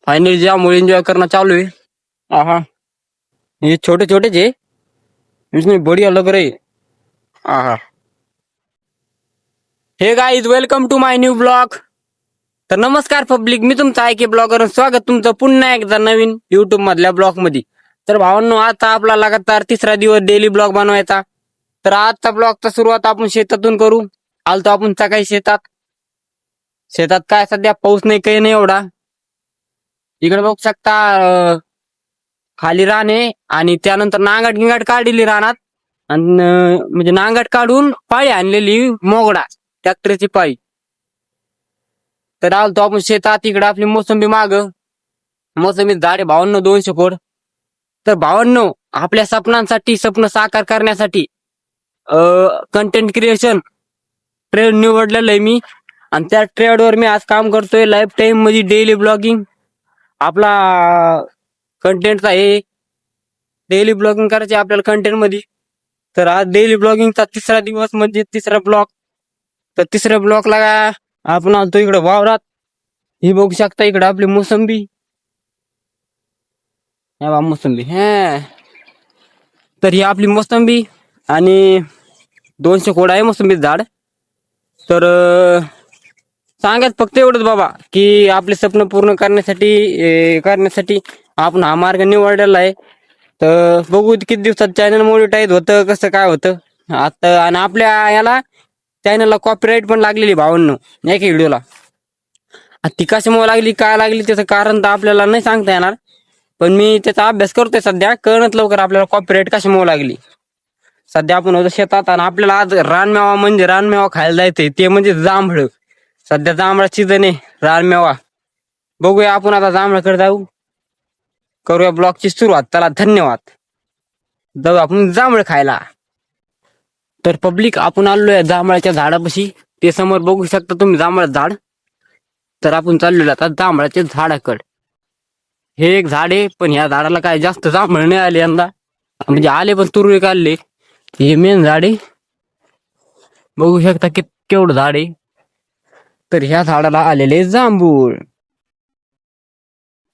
Finally jamun enjoy करना चालू है। आहा, ये छोटे छोटे जे इसमें बढ़िया लग रहे। आहा, hey guys, welcome to my new blog. तर नमस्कार पब्लिक, मी तुमचा आयके ब्लॉगर, स्वागत तुमचं पुन्हा एकदा नवीन युट्यूब मधल्या ब्लॉग मध्ये। तर भावांनो, आता आपला लगातार तिसरा दिवस डेली ब्लॉग बनवायचा। तर आजचा ब्लॉगचा सुरुवात आपण शेतातून करू। आलतो आपण सकाळी शेतात। शेतात काय सध्या पाऊस नाही, काही नाही एवढा। इकडे बघू शकता खाली रान आहे आणि त्यानंतर नांगट गिंगाट काढलेली रानात आणि म्हणजे नांगट काढून पाळी आणलेली मोगडा ट्रॅक्टरची पाळी। तर आलतो आपण शेतात, इकडे आपली मोसंबी माग मोसंबी झाडे भावांनो 200 खोड। तर भावांनो, आपल्या स्वप्नांसाठी स्वप्न साकार करण्यासाठी कंटेंट क्रिएशन ट्रेड निवडलेलं आहे मी आणि त्या ट्रेडवर मी आज काम करतोय। लाईफ टाइम मध्ये डेली ब्लॉगिंग आपला कंटेंटचा आहे। डेली ब्लॉगिंग करायचे आपल्याला कंटेंट मध्ये। तर आज डेली ब्लॉगिंगचा तिसरा दिवस म्हणजे तिसरा ब्लॉग। तर तिसऱ्या ब्लॉगला आपण आलतो इकडे वावरात। ही बघू शकता इकडे आपली मोसंबी, मोसंबी तर ही आपली मोसंबी आणि 200 खोड आहे मोसंबी झाड। तर सांगत फक्त एवढंच बाबा की आपले स्वप्न पूर्ण करण्यासाठी आपण हा मार्ग निवडलेला आहे। तर बघू किती दिवसात चॅनल मोनिटाईज होतं, कसं काय होतं आता। आणि आपल्या याला चॅनलला कॉपीराईट पण लागलेली भावांनो एक व्हिडिओला। ती कशामुळे लागली, काय लागली, त्याचं कारण तर आपल्याला नाही सांगता येणार, पण मी त्याचा अभ्यास करतोय सध्या। कळत लवकर आपल्याला कॉपीराईट कशामुळे लागली। सध्या आपण होतो शेतात आणि आपल्याला आज रानमेवा खायला जायचंय, ते म्हणजे जांभळ। सध्या जांभळा सीजन आहे, रानमेवा। बघूया आपण आता जांभळाकडे जाऊ, करूया ब्लॉगची सुरुवात। चला, धन्यवाद। जाऊ आपण जांभळ खायला। तर पब्लिक, आपण आलोय जांभळाच्या झाडापाशी। ते समोर बघू शकता तुम्ही जांभळाचं झाड। तर आपण चाललेलो आता जांभळाच्या झाडाकडे। हे एक झाड आहे, पण ह्या झाडाला काय जास्त जांभळ नाही आले यंदा, म्हणजे आले पण तुरळे काढले। हे मेन झाड आहे, बघू शकता केवढं झाड आहे। तर ह्या झाडाला आलेले जांभूळ,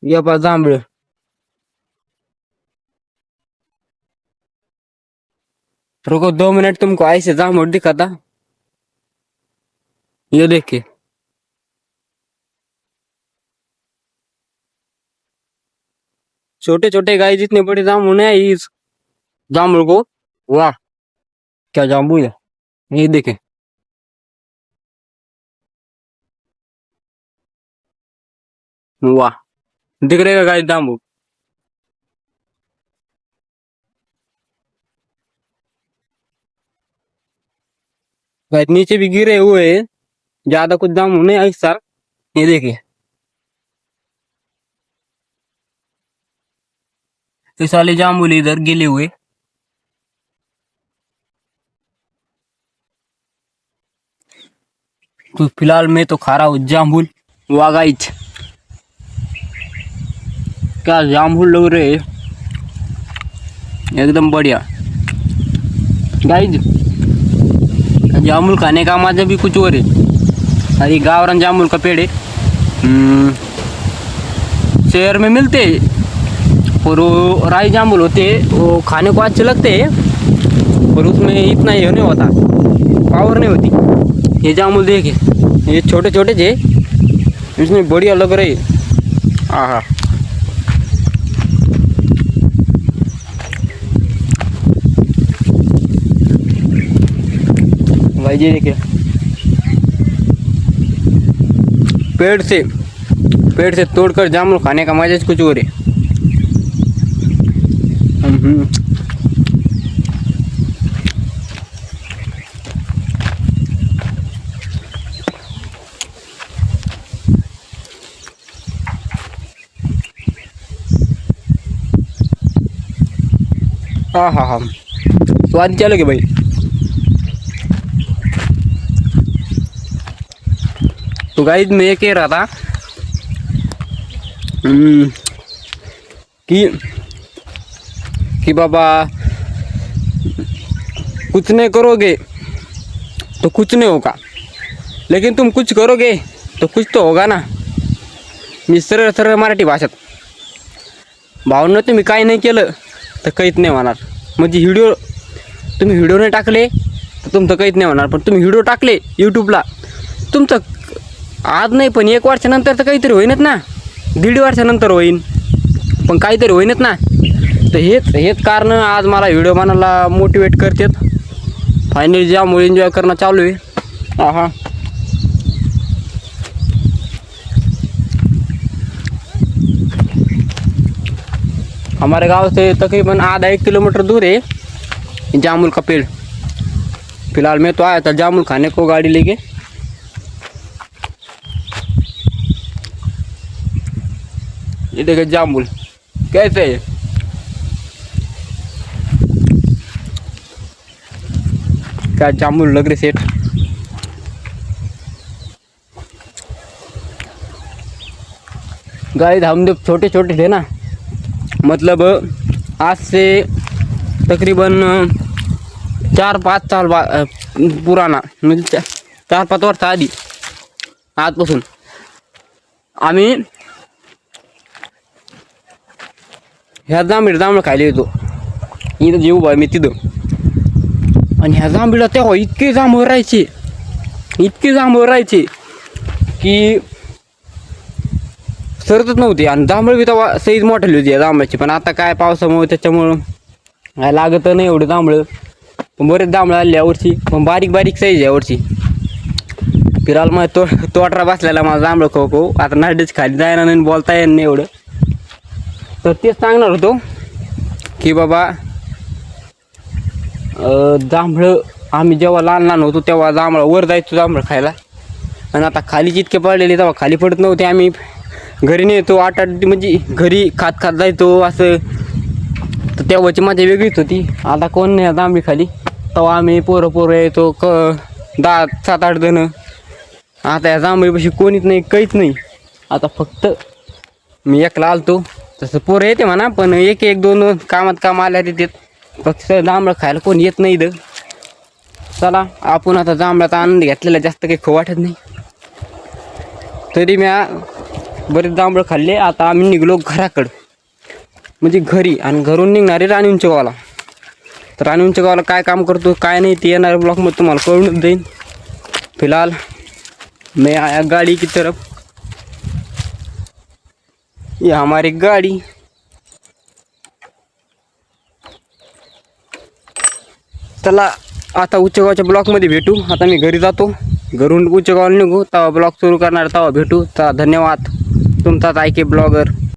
या पा जांभळ। रुको 2 मिनट, तुमको ऐसे जांभूळ दिखाता। ये देखिए, छोटे छोटे गाय जितने बड़े जामुन है इस जामुन को। वाह, क्या जामुन है, ये देखें। वाह, दिख रहेगा गाय जामुन। गाय नीचे भी गिरे हुए हैं, ज्यादा कुछ जामुन नहीं है इस साल। ये देखिए, इस वाले जामुन इधर गिले हुए। तो फिलहाल मैं तो खा रहा हूँ जामुन। वाह गाइस, क्या जामुन लग रहे हैं, एकदम बढ़िया। गाइस, जामुन खाने का मजा भी कुछ और है। अरे गावरान जामुन का पेड़ है, शहर में मिलते हैं और वो राई जामुन होते हैं, वो खाने को अच्छे लगते हैं, पर उसमें इतना ये नहीं होता, पावर नहीं होती। ये जामुन देखे, ये छोटे छोटे जे इसमें बढ़िया लग रहे। आहा, भाई जी देखिए, पेड़ से तोड़कर जामुन खाने का मजा कुछ और है। हाँ, स्वाद चलोगे भाई। तो गाइस, मैं ये कह रहा था कि बाबा कुछ नहीं करोगे तो कुछ नहीं होगा, लेकिन तुम कुछ करोगे तो कुछ तो होगा ना। मी सरळ सरळ मराठी भाषेत. भावना तुम्ही काही नाही केलं तर काहीच नाही होणार. म्हणजे तुम्ही व्हिडिओ नाही टाकले तर तुमचं काहीच नाही होणार. पण तुम्ही व्हिडिओ टाकले यूट्यूबला, तुमचं आज नाही पण 1 वर्षानंतर तर काहीतरी होईनच ना, 1.5 वर्षानंतर होईन, पण काहीतरी होईनच ना. तर हेच कारण आज मला व्हिडिओ बनायला मोटिवेट करतात. फायनली ज्यामुळे एन्जॉय करणं चालू आहे. हा हमारे गांव से तकरीबन आधा 1 किलोमीटर दूर है जामुन का पेड़. फिलहाल मैं तो आया था जामुन खाने को गाड़ी लेके. ये देखिए जामुन कैसे है. क्या जामुन लग रहे सेठ. गाइस हम जब छोटे छोटे थे ना, मतलब आज से तकरीबन 4-5 साल पुराना, म्हणजे 4-5 वर्ष आधी आजपासून आम्ही ह्या जांभळं खायला येतो. इथं जेऊ बा मी तिथं. आणि ह्या जांभळं तेव्हा इतके जांभळं राहायचे की सरतच नव्हते. आणि जांभळं बी तेव्हा साईज मोठली होती या जांभळाची. पण आता काय पावसामुळे त्याच्यामुळं काय लागत नाही एवढं जांभळं. पण बरेच जांभळं आले यावर्षी, पण बारीक साईज यावर्षी. फिरायला मग तोटरा बसलेला माझा जांभळं खाऊ आता नाडीच खाली जायना नाही, बोलता येणार नाही एवढं. तर तेच सांगणार होतो की बाबा जांभळं आम्ही जेव्हा लहान होतो तेव्हा जांभळं वर जायचो जांभळं खायला. आणि आता खाली जितके पडलेले तेव्हा खाली पडत नव्हते. आम्ही घरी नेतो 8-8 म्हणजे घरी खात जायचो असं. तर तेव्हाची मजा वेगळीच होती. आता कोण नाही जांभळी खाली. तेव्हा आम्ही पोरं यायचो 7-8 जण. आता या जांभळीपाशी कोणीच नाही, काहीच नाही. आता फक्त मी एकला आलतो. तसं पोरं येते म्हणा, पण 1-2 काम आल्या तिथे. फक्त जांभळं खायला कोण येत नाही इथं. चला आपण आता जांभळाचा आनंद घेतलेला जास्त काही वाटत नाही. तरी मी बरेच जांभळं खाल्ले. आता आम्ही निघलो घराकडं, म्हणजे घरी. आणि घरून निघणारे राणी उंच गावाला. तर राणी उंच गावाला काय काम करतो काय नाही ते येणाऱ्या ब्लॉगमध्ये तुम्हाला कळूनच जाईल. फिलहाल मैं आया गाड़ी की तरफ. ये हमारी गाड़ी. चला आता उच्चगावच्या ब्लॉकमध्ये भेटू. आता मी घरी जातो. घरून उच्चगावाला निघू तेव्हा ब्लॉग सुरू करणार, तेव्हा भेटू. तर धन्यवाद. तुमचाच ऐके ब्लॉगर.